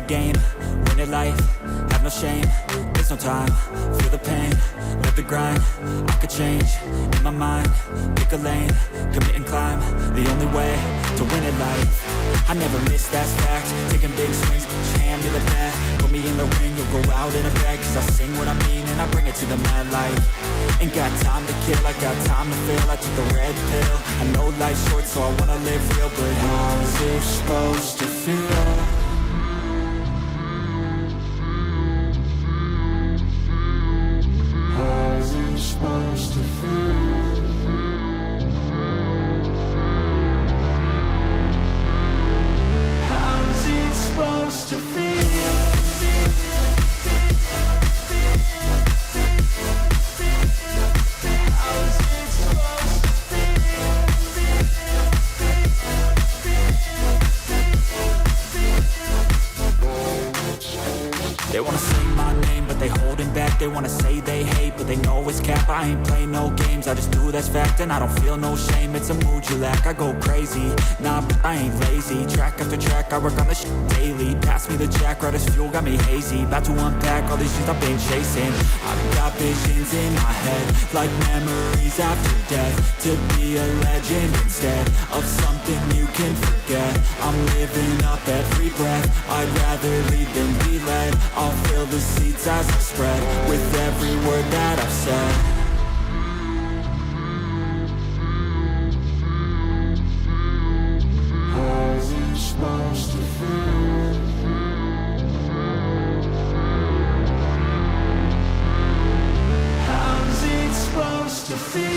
the game, win it life, have no shame, there's no time, feel the pain, live the grind, I could change, in my mind, pick a lane, commit and climb, the only way to win it life. I never miss, that's fact, taking big swings, put your hand to the bat, put me in the ring, you'll go out in a bag, cause I sing what I mean and I bring it to the mad light. Ain't got time to kill, I got time to feel, I took the red pill, I know life's short so I wanna live real, but how's it supposed to feel? How's it supposed to feel? How's it supposed to feel? They wanna say my name, but they holding back. They wanna say they hate, but they know it's cap. I ain't play no games, I just do, that's fact. And I don't feel no shame, it's a mood you lack. I go crazy, nah, but I ain't lazy. Track after track, I work on this shit daily. Pass me the jack, right as fuel, got me hazy. About to unpack all these shit I've been chasing. I've got visions in my head, like memories after death. To be a legend instead of something you can forget. I'm living up every breath, I'd rather lead than be led. I'll fill the seats as I spread with every word that I've said. How's it supposed to feel? How's it supposed to feel?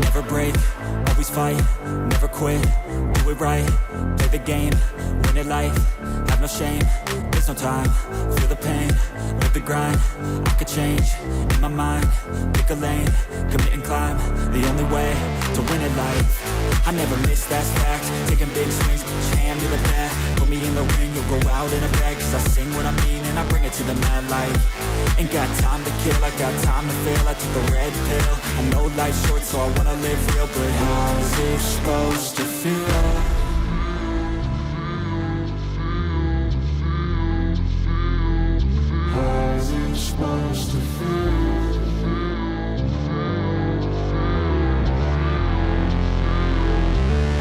Never break, always fight, never quit, do it right, play the game, win it life, have no shame, there's no time, feel the pain, live the grind, I could change, in my mind, pick a lane, commit and climb, the only way to win it life. I never miss, that's fact, taking big swings, put your hand to the bat, put me in the ring, you'll go out in a bag, cause I sing what I mean and I bring it to the mad light. Ain't got time to kill, I got time to feel, I took the red pill, I know life's short so I wanna live real, but how's it supposed to feel? How's it supposed to feel?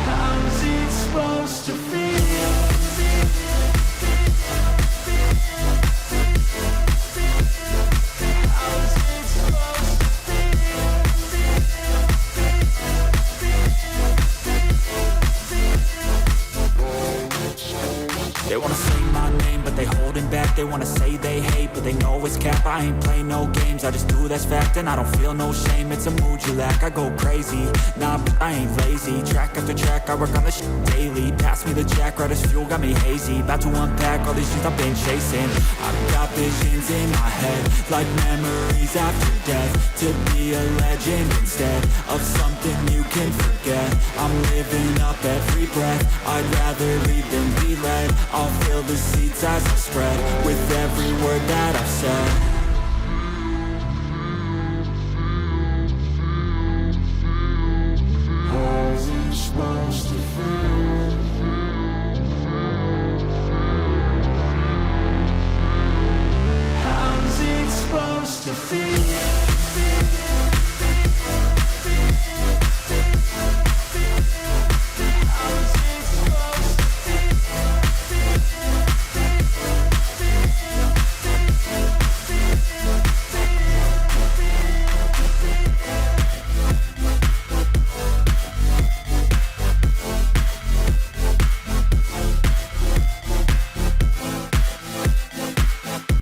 How's it supposed to feel? They wanna say my name, but they holding back. They wanna say they hate, but they know it's cap. I ain't play no games, I just do, that's fact. And I don't feel no shame, it's a mood you lack. I go crazy, nah, but I ain't lazy. Track after track, I work on this shit daily. Pass me the jack, right as fuel, got me hazy. About to unpack all these shit I've been chasing. I've got visions in my head, like memories after death. To be a legend instead of something you can forget. I'm living up every breath, I'd rather lead than be led. I'll fill the seats as I spread with every word that I've said. How's it supposed to feel? How's it supposed to feel?